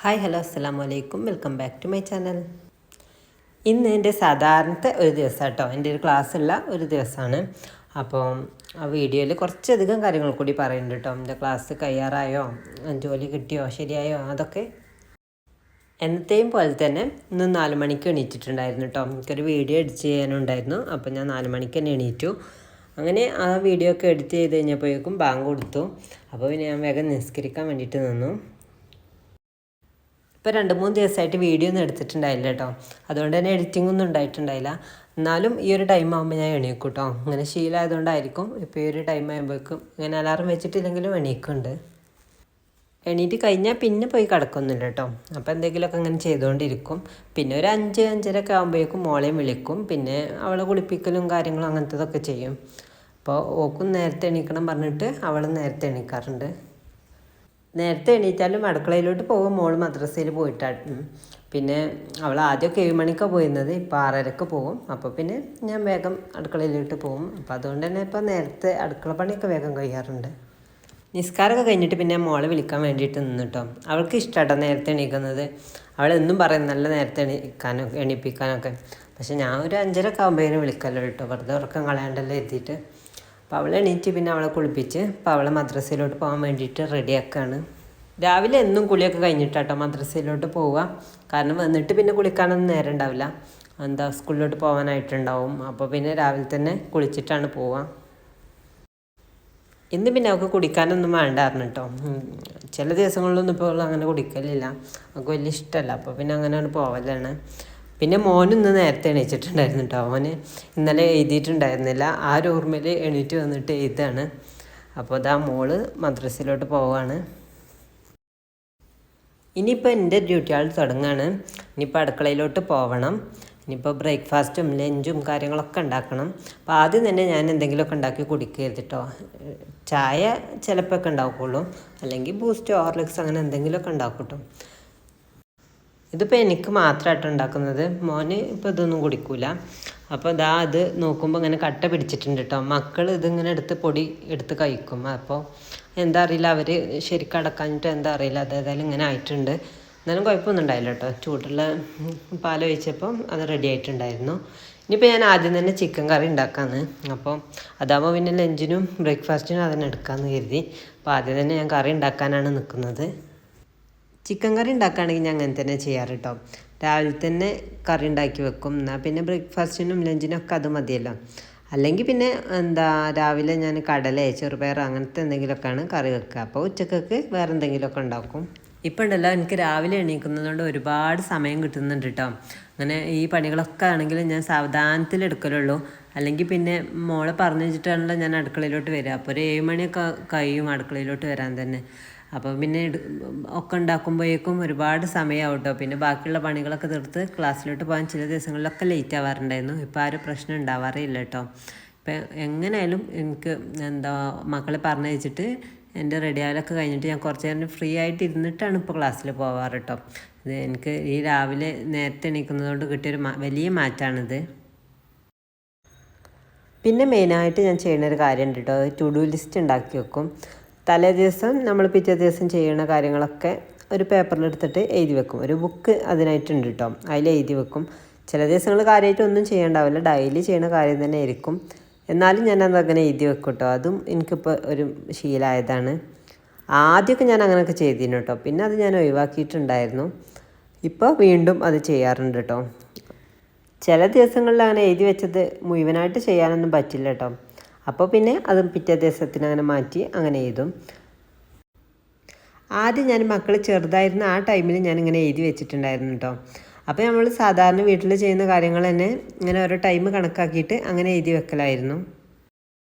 Hi hello അസ്സലാമു അലൈക്കും, welcome back to my channel. ഇന്ന് എൻ്റെ സാധാരണത്തെ ഒരു ദിവസം കേട്ടോ, എൻ്റെ ഒരു ക്ലാസ്സുള്ള ഒരു ദിവസമാണ്. അപ്പോൾ ആ വീഡിയോയിൽ കുറച്ചധികം കാര്യങ്ങൾ കൂടി പറയുന്നുണ്ട് കേട്ടോ. എൻ്റെ ക്ലാസ് കഴിയാറായോ, ജോലി കിട്ടിയോ, ശരിയായോ, അതൊക്കെ എന്നത്തെയും പോലെ തന്നെ ഇന്ന് 4 മണിക്ക് എണീറ്റിട്ടുണ്ടായിരുന്നു കേട്ടോ. എനിക്കൊരു വീഡിയോ എഡിറ്റ് ചെയ്യാനുണ്ടായിരുന്നു. അപ്പോൾ ഞാൻ 4 മണിക്ക് തന്നെ എണീറ്റു. അങ്ങനെ ആ വീഡിയോ ഒക്കെ എഡിറ്റ് ചെയ്ത് കഴിഞ്ഞപ്പോഴേക്കും ബാങ്ക് കൊടുത്തു. അപ്പോൾ പിന്നെ ഞാൻ വേഗം നിസ്കരിക്കാൻ വേണ്ടിയിട്ട് നിന്നു. ഇപ്പോൾ 2-3 ദിവസമായിട്ട് വീഡിയോ ഒന്നും എടുത്തിട്ടുണ്ടായില്ല കേട്ടോ. അതുകൊണ്ട് തന്നെ എഡിറ്റിംഗ് ഒന്നും ഉണ്ടായിട്ടുണ്ടായില്ല. എന്നാലും ഈ ഒരു ടൈം ആകുമ്പോൾ ഞാൻ എണീക്കും കേട്ടോ. അങ്ങനെ ശീലമായതുകൊണ്ടായിരിക്കും ഇപ്പോൾ ഈ ഒരു ടൈം ആകുമ്പോഴേക്കും ഇങ്ങനെ അലാറം വെച്ചിട്ടില്ലെങ്കിലും എണീക്കുന്നുണ്ട്. എണീറ്റ് കഴിഞ്ഞാൽ പിന്നെ പോയി കിടക്കൊന്നുമില്ല കേട്ടോ. അപ്പോൾ എന്തെങ്കിലുമൊക്കെ അങ്ങനെ ചെയ്തുകൊണ്ടിരിക്കും. പിന്നെ ഒരു 5-5:30 ആകുമ്പോഴേക്കും മോളെയും വിളിക്കും. പിന്നെ അവളെ കുളിപ്പിക്കലും കാര്യങ്ങളും അങ്ങനത്തതൊക്കെ ചെയ്യും. അപ്പോൾ ഓക്കും നേരത്തെ എണീക്കണം പറഞ്ഞിട്ട് അവൾ നേരത്തെ എണീക്കാറുണ്ട്. നേരത്തെ എണീറ്റാലും അടുക്കളയിലോട്ട് പോകും. മോൾ മദ്രസയിൽ പോയിട്ടാണ്. പിന്നെ അവൾ ആദ്യമൊക്കെ 7 മണിക്കാണ് പോയിരുന്നത്, ഇപ്പോൾ 6:30 പോകും. അപ്പോൾ പിന്നെ ഞാൻ വേഗം അടുക്കളയിലോട്ട് പോകും. അപ്പോൾ അതുകൊണ്ട് തന്നെ ഇപ്പോൾ നേരത്തെ അടുക്കള പണിയൊക്കെ വേഗം കഴിയാറുണ്ട്. നിസ്കാരമൊക്കെ കഴിഞ്ഞിട്ട് പിന്നെ മോളെ വിളിക്കാൻ വേണ്ടിയിട്ട് നിന്നിട്ടോ. അവൾക്ക് ഇഷ്ടമാട്ടോ നേരത്തെ എണീക്കുന്നത്. അവളെന്നും പറയും നല്ല നേരത്തെ എണീപ്പിക്കാനൊക്കെ. പക്ഷെ ഞാൻ ഒരു 5:30 ആകുമ്പോഴേനും വിളിക്കല്ലോ കേട്ടോ, വെറുതെ ഉറക്കം കളയാണ്ടല്ലോ എത്തിയിട്ട്. അപ്പോൾ അവളെ എണീറ്റ് പിന്നെ അവളെ കുളിപ്പിച്ച് ഇപ്പോൾ അവളെ മദ്രസയിലോട്ട് പോകാൻ വേണ്ടിയിട്ട് റെഡിയാക്കുകയാണ്. രാവിലെ എന്നും കുളിയൊക്കെ കഴിഞ്ഞിട്ടാട്ടോ മദ്രസയിലോട്ട് പോവുക. കാരണം വന്നിട്ട് പിന്നെ കുളിക്കാനൊന്നും നേരം ഉണ്ടാവില്ല. സ്കൂളിലോട്ട് പോകാനായിട്ടുണ്ടാവും. അപ്പോൾ പിന്നെ രാവിലെ തന്നെ കുളിച്ചിട്ടാണ് പോവുക. ഇന്ന് പിന്നെ അവൾക്ക് കുടിക്കാനൊന്നും വേണ്ടായിരുന്നു കേട്ടോ. ചില ദിവസങ്ങളിലൊന്നും ഇപ്പോൾ അങ്ങനെ കുടിക്കലില്ല, അവൾക്ക് വലിയ ഇഷ്ടമല്ല. അപ്പോൾ പിന്നെ അങ്ങനെയാണ് പോവലാണ്. പിന്നെ മോനിന്ന് നേരത്തെ എണീച്ചിട്ടുണ്ടായിരുന്നു കേട്ടോ. അവന് ഇന്നലെ എഴുതിയിട്ടുണ്ടായിരുന്നില്ല. ആ ഒരു ഓർമ്മയിൽ എണീറ്റ് വന്നിട്ട് എഴുതാണ്. അപ്പോൾ അതാ മോള് മദ്രസയിലോട്ട് പോവാണ്. ഇനിയിപ്പോൾ എൻ്റെ ഡ്യൂട്ടികൾ തുടങ്ങുകയാണ്. ഇനിയിപ്പോൾ അടുക്കളയിലോട്ട് പോവണം. ഇനിയിപ്പോൾ ബ്രേക്ക്ഫാസ്റ്റും ലഞ്ചും കാര്യങ്ങളൊക്കെ ഉണ്ടാക്കണം. അപ്പോൾ ആദ്യം തന്നെ ഞാൻ എന്തെങ്കിലുമൊക്കെ ഉണ്ടാക്കി കുടിക്കരുത് കേട്ടോ. ചായ ചിലപ്പോൾ ഒക്കെ ഉണ്ടാക്കുള്ളൂ, അല്ലെങ്കിൽ ബൂസ്റ്റ് ഹോർലിക്സ് അങ്ങനെ എന്തെങ്കിലുമൊക്കെ ഉണ്ടാക്കും കേട്ടോ. ഇതിപ്പോൾ എനിക്ക് മാത്രമായിട്ട് ഉണ്ടാക്കുന്നത്. മോന് ഇപ്പോൾ ഇതൊന്നും കുടിക്കൂല. അപ്പോൾ അത് നോക്കുമ്പോൾ ഇങ്ങനെ കട്ട പിടിച്ചിട്ടുണ്ട് കേട്ടോ. മക്കൾ ഇതിങ്ങനെ പൊടി എടുത്ത് കഴിക്കും. അപ്പോൾ എന്താ അറിയില്ല, അവർ ശരിക്കും അടക്കാഞ്ഞിട്ട് എന്താ അറിയില്ല, അതേതായാലും ഇങ്ങനെ ആയിട്ടുണ്ട്. എന്നാലും കുഴപ്പമൊന്നും ഉണ്ടായില്ല കേട്ടോ. ചൂടുള്ള പാൽ ഒഴിച്ചപ്പം അത് റെഡി ആയിട്ടുണ്ടായിരുന്നു. ഇനിയിപ്പോൾ ഞാൻ ആദ്യം തന്നെ ചിക്കൻ കറി ഉണ്ടാക്കാമെന്ന്. അപ്പോൾ അതാകുമ്പോൾ പിന്നെ ലഞ്ചിനും ബ്രേക്ക്ഫാസ്റ്റിനും അതിനെ എടുക്കാമെന്ന് കരുതി. അപ്പോൾ ആദ്യം തന്നെ ഞാൻ കറി ഉണ്ടാക്കാനാണ് നിൽക്കുന്നത്. ചിക്കൻ കറി ഉണ്ടാക്കുകയാണെങ്കിൽ ഞാൻ അങ്ങനെ തന്നെ ചെയ്യാറ് കേട്ടോ. രാവിലെ തന്നെ കറി ഉണ്ടാക്കി വെക്കും. എന്നാൽ പിന്നെ ബ്രേക്ക്ഫാസ്റ്റിനും ലഞ്ചിനും ഒക്കെ അത് മതിയല്ലോ. അല്ലെങ്കിൽ പിന്നെ രാവിലെ ഞാൻ കടല, ചെറുപയർ അങ്ങനത്തെ എന്തെങ്കിലുമൊക്കെയാണ് കറി വെക്കുക. അപ്പോൾ ഉച്ചക്കൊക്കെ വേറെ എന്തെങ്കിലുമൊക്കെ ഉണ്ടാക്കും. ഇപ്പം ഉണ്ടല്ലോ, എനിക്ക് രാവിലെ എണീക്കുന്നതുകൊണ്ട് ഒരുപാട് സമയം കിട്ടുന്നുണ്ട് കേട്ടോ. അങ്ങനെ ഈ പണികളൊക്കെ ആണെങ്കിലും ഞാൻ സാവധാനത്തിൽ എടുക്കലുള്ളൂ. അല്ലെങ്കിൽ പിന്നെ മോളെ പറഞ്ഞു വെച്ചിട്ടാണല്ലോ ഞാൻ അടുക്കളയിലോട്ട് വരിക. അപ്പോൾ ഒരു 7 മണിയൊക്കെ കഴിയും അടുക്കളയിലോട്ട് വരാൻ തന്നെ. അപ്പോൾ പിന്നെ ഒക്കെ ഉണ്ടാക്കുമ്പോഴേക്കും ഒരുപാട് സമയമാവും കേട്ടോ. പിന്നെ ബാക്കിയുള്ള പണികളൊക്കെ തീർത്ത് ക്ലാസ്സിലോട്ട് പോകാൻ ചില ദിവസങ്ങളിലൊക്കെ ലേറ്റ് ആവാറുണ്ടായിരുന്നു. ഇപ്പോൾ ആ ഒരു പ്രശ്നം ഉണ്ടാവാറില്ല കേട്ടോ. ഇപ്പം എങ്ങനെയായാലും എനിക്ക് മക്കളെ പറഞ്ഞു വെച്ചിട്ട് എൻ്റെ റെഡിയാലൊക്കെ കഴിഞ്ഞിട്ട് ഞാൻ കുറച്ച് നേരം ഫ്രീ ആയിട്ട് ഇരുന്നിട്ടാണ് ഇപ്പോൾ ക്ലാസ്സിൽ പോവാറ് കേട്ടോ. ഇത് എനിക്ക് ഈ രാവിലെ നേരത്തെ എണീക്കുന്നതുകൊണ്ട് കിട്ടിയൊരു വലിയ മാറ്റമാണിത്. പിന്നെ മെയിനായിട്ട് ഞാൻ ചെയ്യുന്നൊരു കാര്യമുണ്ട് കേട്ടോ. ടു ഡു ലിസ്റ്റ് ഉണ്ടാക്കി വെക്കും. തലേ ദിവസം നമ്മൾ പിറ്റേ ദിവസം ചെയ്യുന്ന കാര്യങ്ങളൊക്കെ ഒരു പേപ്പറിലെടുത്തിട്ട് എഴുതി വെക്കും. ഒരു ബുക്ക് അതിനായിട്ടുണ്ട് കേട്ടോ, അതിൽ എഴുതി വെക്കും. ചില ദിവസങ്ങൾ കാര്യമായിട്ട് ഒന്നും ചെയ്യേണ്ടാവില്ല, ഡെയിലി ചെയ്യുന്ന കാര്യം തന്നെ ആയിരിക്കും. എന്നാലും ഞാനത് അങ്ങനെ എഴുതി വെക്കും കേട്ടോ. അതും എനിക്കിപ്പോൾ ഒരു ശീലമായതാണ്. ആദ്യമൊക്കെ ഞാൻ അങ്ങനെയൊക്കെ ചെയ്തിരുന്നു കേട്ടോ. പിന്നെ അത് ഞാൻ ഒഴിവാക്കിയിട്ടുണ്ടായിരുന്നു. ഇപ്പോൾ വീണ്ടും അത് ചെയ്യാറുണ്ട് കേട്ടോ. ചില ദിവസങ്ങളിൽ അങ്ങനെ എഴുതി വെച്ചത് മുഴുവനായിട്ട് ചെയ്യാനൊന്നും പറ്റില്ല കേട്ടോ. അപ്പോൾ പിന്നെ അതും പിറ്റേ ദിവസത്തിന് അങ്ങനെ മാറ്റി അങ്ങനെ എഴുതും. ആദ്യം ഞാൻ മക്കൾ ചെറുതായിരുന്ന ആ ടൈമിൽ ഞാനിങ്ങനെ എഴുതി വെച്ചിട്ടുണ്ടായിരുന്നു കേട്ടോ. അപ്പോൾ നമ്മൾ സാധാരണ വീട്ടിൽ ചെയ്യുന്ന കാര്യങ്ങൾ തന്നെ ഇങ്ങനെ ഓരോ ടൈം കണക്കാക്കിയിട്ട് അങ്ങനെ എഴുതി വെക്കലായിരുന്നു.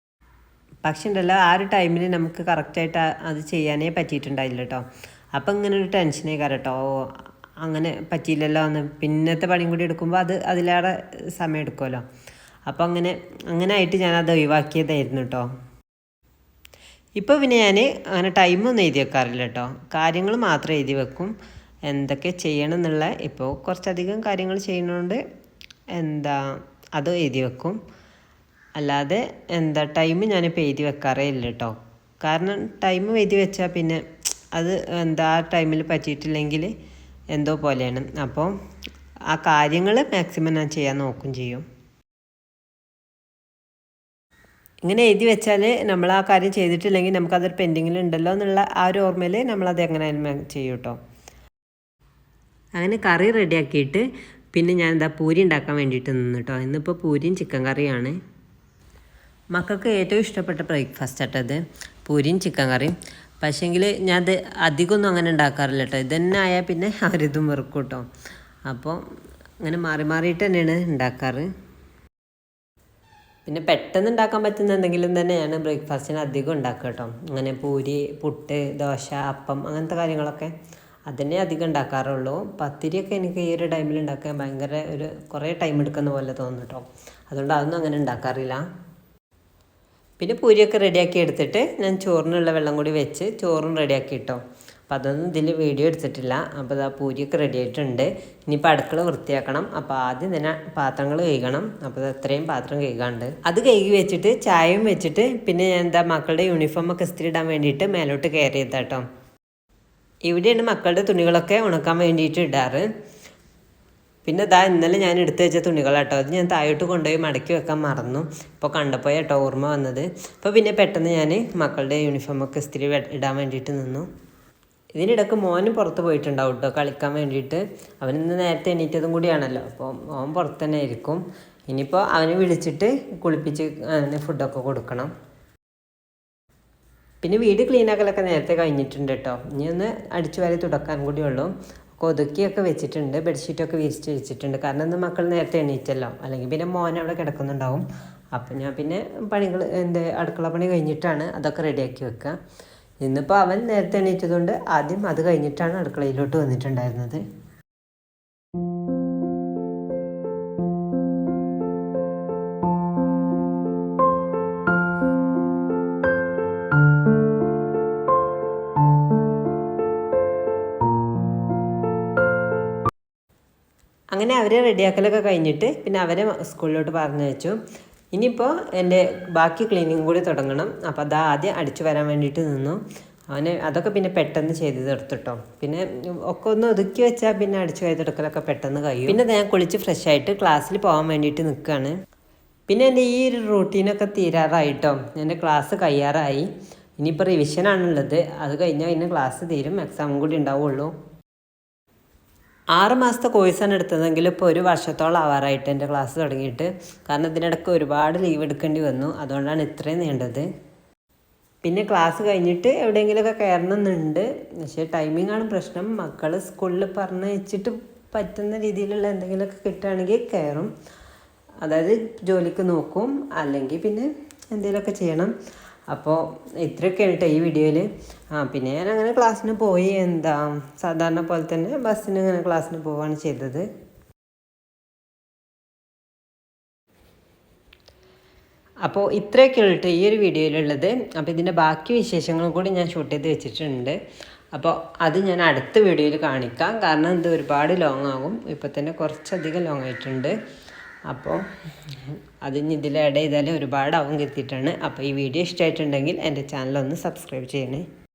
പക്ഷേ ഉണ്ടല്ലോ, ആ ഒരു ടൈമിൽ നമുക്ക് കറക്റ്റായിട്ട് അത് ചെയ്യാനേ പറ്റിയിട്ടുണ്ടായില്ല കേട്ടോ. അപ്പോൾ ഇങ്ങനെ ഒരു ടെൻഷനേ കേട്ടോ, അങ്ങനെ പറ്റിയില്ലല്ലോ എന്ന്. പിന്നത്തെ പണിയും കൂടി എടുക്കുമ്പോൾ അതിലേറെ സമയം എടുക്കുമല്ലോ. അപ്പോൾ അങ്ങനെ ആയിട്ട് ഞാനത് ഒഴിവാക്കിയതായിരുന്നു കേട്ടോ. ഇപ്പോൾ പിന്നെ ഞാൻ അങ്ങനെ ടൈമൊന്നും എഴുതി വെക്കാറില്ല കേട്ടോ. കാര്യങ്ങൾ മാത്രം എഴുതി വെക്കും, എന്തൊക്കെ ചെയ്യണം എന്നുള്ള. ഇപ്പോൾ കുറച്ചധികം കാര്യങ്ങൾ ചെയ്യുന്നതുകൊണ്ട് അത് എഴുതി വെക്കും. അല്ലാതെ ടൈം ഞാനിപ്പോൾ എഴുതി വെക്കാറേ ഇല്ല കേട്ടോ. കാരണം ടൈം എഴുതി വെച്ചാൽ പിന്നെ അത് ആ ടൈമിൽ പറ്റിയിട്ടില്ലെങ്കിൽ എന്തോ പോലെയാണ്. അപ്പോൾ ആ കാര്യങ്ങൾ മാക്സിമം ഞാൻ ചെയ്യാൻ നോക്കും ചെയ്യും. ഇങ്ങനെ എഴുതി വെച്ചാൽ നമ്മൾ ആ കാര്യം ചെയ്തിട്ടില്ലെങ്കിൽ നമുക്കതൊരു പെൻഡിങ്ങിലുണ്ടല്ലോ എന്നുള്ള ആ ഒരു ഓർമ്മയിൽ നമ്മളത് എങ്ങനെയായാലും ചെയ്യും കേട്ടോ. അങ്ങനെ കറി റെഡിയാക്കിയിട്ട് പിന്നെ ഞാൻ എന്താ പൂരി ഉണ്ടാക്കാൻ വേണ്ടിയിട്ട് നിന്ന് കേട്ടോ. ഇന്നിപ്പോൾ പൂരിയും ചിക്കൻ കറിയാണ്. മക്കൾക്ക് ഏറ്റവും ഇഷ്ടപ്പെട്ട ബ്രേക്ക്ഫാസ്റ്റ് ആട്ടത് പൂരിയും ചിക്കൻ കറിയും. പക്ഷേങ്കിൽ ഞാനത് അധികമൊന്നും അങ്ങനെ ഉണ്ടാക്കാറില്ല കേട്ടോ. ഇതന്നെ ആയാൽ പിന്നെ അവരിതും വെറുക്കും കേട്ടോ. അപ്പോൾ അങ്ങനെ മാറി മാറിയിട്ട് തന്നെയാണ് ഉണ്ടാക്കാറ്. പിന്നെ പെട്ടെന്ന് ഉണ്ടാക്കാൻ പറ്റുന്ന എന്തെങ്കിലും തന്നെയാണ് ബ്രേക്ക്ഫാസ്റ്റിന് അധികം ഉണ്ടാക്കുക കേട്ടോ. അങ്ങനെ പൂരി, പുട്ട്, ദോശ, അപ്പം അങ്ങനത്തെ കാര്യങ്ങളൊക്കെ അതന്നെ അധികം ഉണ്ടാക്കാറുള്ളൂ. പത്തിരിയൊക്കെ എനിക്ക് ഈ ഒരു ടൈമിൽ ഉണ്ടാക്കാൻ ഭയങ്കര കുറേ ടൈം എടുക്കുന്ന പോലെ തോന്നും കേട്ടോ. അതുകൊണ്ട് അതൊന്നും അങ്ങനെ ഉണ്ടാക്കാറില്ല. പിന്നെ പൂരിയൊക്കെ റെഡിയാക്കി എടുത്തിട്ട് ഞാൻ ചോറിനുള്ള വെള്ളം കൂടി വെച്ച് ചോറും റെഡിയാക്കി ഇട്ടോ. അപ്പോൾ അതൊന്നും ഇതിൽ വീഡിയോ എടുത്തിട്ടില്ല. അപ്പോൾ ഇതാ പൂരിയൊക്കെ റെഡി ആയിട്ടുണ്ട്. ഇനിയിപ്പോൾ അടുക്കള വൃത്തിയാക്കണം. അപ്പോൾ ആദ്യം തന്നെ പാത്രങ്ങൾ കഴുകണം. അപ്പോൾ അത്രയും പാത്രം കഴുകാണ്ട് അത് കഴുകി വെച്ചിട്ട് ചായയും വെച്ചിട്ട് പിന്നെ ഞാൻ എന്താ മക്കളുടെ യൂണിഫോമൊക്കെ ഇസ്തിരി ഇടാൻ വേണ്ടിയിട്ട് മേലോട്ട് കയറി കേട്ടോ. ഇവിടെയാണ് മക്കളുടെ തുണികളൊക്കെ ഉണക്കാൻ വേണ്ടിയിട്ട് ഇടാറ്. പിന്നെ ഇന്നലെ ഞാൻ എടുത്തു വെച്ച തുണികളാട്ടോ. അത് ഞാൻ താഴോട്ട് കൊണ്ടുപോയി മടക്കി വെക്കാൻ മറന്നു. ഇപ്പോൾ കണ്ടപ്പോൾ കേട്ടോ ഓർമ്മ വന്നത്. അപ്പോൾ പിന്നെ പെട്ടെന്ന് ഞാൻ മക്കളുടെ യൂണിഫോമൊക്കെ ഇസ്തിരി ഇടാൻ വേണ്ടിയിട്ട് നിന്നു. ഇതിനിടയ്ക്ക് മോന് പുറത്ത് പോയിട്ടുണ്ടാവും കേട്ടോ കളിക്കാൻ വേണ്ടിയിട്ട്. അവനിന്ന് നേരത്തെ എണീറ്റതും കൂടിയാണല്ലോ. അപ്പോൾ മോൻ പുറത്ത് തന്നെ ആയിരിക്കും. ഇനിയിപ്പോൾ അവനെ വിളിച്ചിട്ട് കുളിപ്പിച്ച് അവന് ഫുഡൊക്കെ കൊടുക്കണം. പിന്നെ വീട് ക്ലീനാക്കലൊക്കെ നേരത്തെ കഴിഞ്ഞിട്ടുണ്ട് കേട്ടോ. ഇനി ഒന്ന് അടിച്ചു വാരി തുടക്കാൻ കൂടി ഉള്ളൂ. ഒതുക്കിയൊക്കെ വെച്ചിട്ടുണ്ട്. ബെഡ്ഷീറ്റൊക്കെ വിരിച്ച് വെച്ചിട്ടുണ്ട്. കാരണം ഇന്ന് മക്കൾ നേരത്തെ എണീറ്റല്ലോ. അല്ലെങ്കിൽ പിന്നെ മോൻ അവിടെ കിടക്കുന്നുണ്ടാവും. അപ്പം ഞാൻ പിന്നെ പണികൾ അടുക്കള പണി കഴിഞ്ഞിട്ടാണ് അതൊക്കെ റെഡിയാക്കി വെക്കുക. ഇന്നിപ്പോൾ അവൻ നേരത്തെ എണീറ്റതുകൊണ്ട് ആദ്യം അത് കഴിഞ്ഞിട്ടാണ് അടുക്കളയിലോട്ട് വന്നിട്ടുണ്ടായിരുന്നത്. അങ്ങനെ അവരെ റെഡിയാക്കലൊക്കെ കഴിഞ്ഞിട്ട് പിന്നെ അവരെ സ്കൂളിലോട്ട് പറഞ്ഞയച്ചു. ഇനിയിപ്പോൾ എൻ്റെ ബാക്കി ക്ലീനിങ് കൂടി തുടങ്ങണം. അപ്പോൾ അത് ആദ്യം അടിച്ചു വരാൻ വേണ്ടിയിട്ട് നിന്നു. അവന് അതൊക്കെ പിന്നെ പെട്ടെന്ന് ചെയ്ത് തീർത്തിട്ടോ. പിന്നെ ഒക്കെ ഒന്ന് ഒതുക്കി വെച്ചാൽ പിന്നെ അടിച്ചു വാരിയെടുക്കലൊക്കെ പെട്ടെന്ന് കഴിയും. പിന്നെ ഞാൻ കുളിച്ച് ഫ്രഷ് ആയിട്ട് ക്ലാസ്സിൽ പോകാൻ വേണ്ടിയിട്ട് നിൽക്കുകയാണ്. പിന്നെ എൻ്റെ ഈ ഒരു റൂട്ടീനൊക്കെ തീരാറായിട്ടോ. എൻ്റെ ക്ലാസ് കഴിയാറായി. ഇനിയിപ്പോൾ റിവിഷനാണുള്ളത്. അത് കഴിഞ്ഞാൽ പിന്നെ ക്ലാസ് തീരും. എക്സാമും കൂടി ഉണ്ടാവുള്ളൂ. 6 മാസത്തെ കോഴ്സാണ് എടുത്തതെങ്കിൽ ഇപ്പോൾ 1 വർഷത്തോളം ആവാറായിട്ട് എൻ്റെ ക്ലാസ് തുടങ്ങിയിട്ട്. കാരണം ഇതിനിടയ്ക്ക് ഒരുപാട് ലീവ് എടുക്കേണ്ടി വന്നു. അതുകൊണ്ടാണ് ഇത്രയും നീണ്ടത്. പിന്നെ ക്ലാസ് കഴിഞ്ഞിട്ട് എവിടെയെങ്കിലുമൊക്കെ കയറണമെന്നുണ്ട്. പക്ഷേ ടൈമിങ്ങാണ് പ്രശ്നം. മക്കൾ സ്കൂളിൽ പറഞ്ഞയച്ചിട്ട് പറ്റുന്ന രീതിയിലുള്ള എന്തെങ്കിലുമൊക്കെ കിട്ടുകയാണെങ്കിൽ കയറും. അതായത് ജോലിക്ക് നോക്കും. അല്ലെങ്കിൽ പിന്നെ എന്തെങ്കിലുമൊക്കെ ചെയ്യണം. അപ്പോൾ ഇത്രയൊക്കെയാണ് കേട്ടോ ഈ വീഡിയോയിൽ. പിന്നെ ഞാൻ അങ്ങനെ ക്ലാസ്സിന് പോയി സാധാരണ പോലെ തന്നെ ബസ്സിന് ഇങ്ങനെ ക്ലാസ്സിന് പോവുകയാണ് ചെയ്തത്. അപ്പോൾ ഇത്രയൊക്കെയാണ് കേട്ടോ ഈ ഒരു വീഡിയോയിലുള്ളത്. അപ്പോൾ ഇതിൻ്റെ ബാക്കി വിശേഷങ്ങളും കൂടി ഞാൻ ഷൂട്ട് ചെയ്ത് വെച്ചിട്ടുണ്ട്. അപ്പോൾ അത് ഞാൻ അടുത്ത വീഡിയോയിൽ കാണിക്കാം. കാരണം ഇത് ഒരുപാട് ലോങ് ആകും. ഇപ്പോൾ തന്നെ കുറച്ചധികം ലോങ് ആയിട്ടുണ്ട്. അപ്പോൾ അതിന് ഇതിൽ ആഡ് ചെയ്താൽ ഒരുപാടാവും കരുതിയിട്ടാണ്. അപ്പോൾ ഈ വീഡിയോ ഇഷ്ടമായിട്ടുണ്ടെങ്കിൽ എൻ്റെ ചാനലൊന്ന് സബ്സ്ക്രൈബ് ചെയ്യണേ.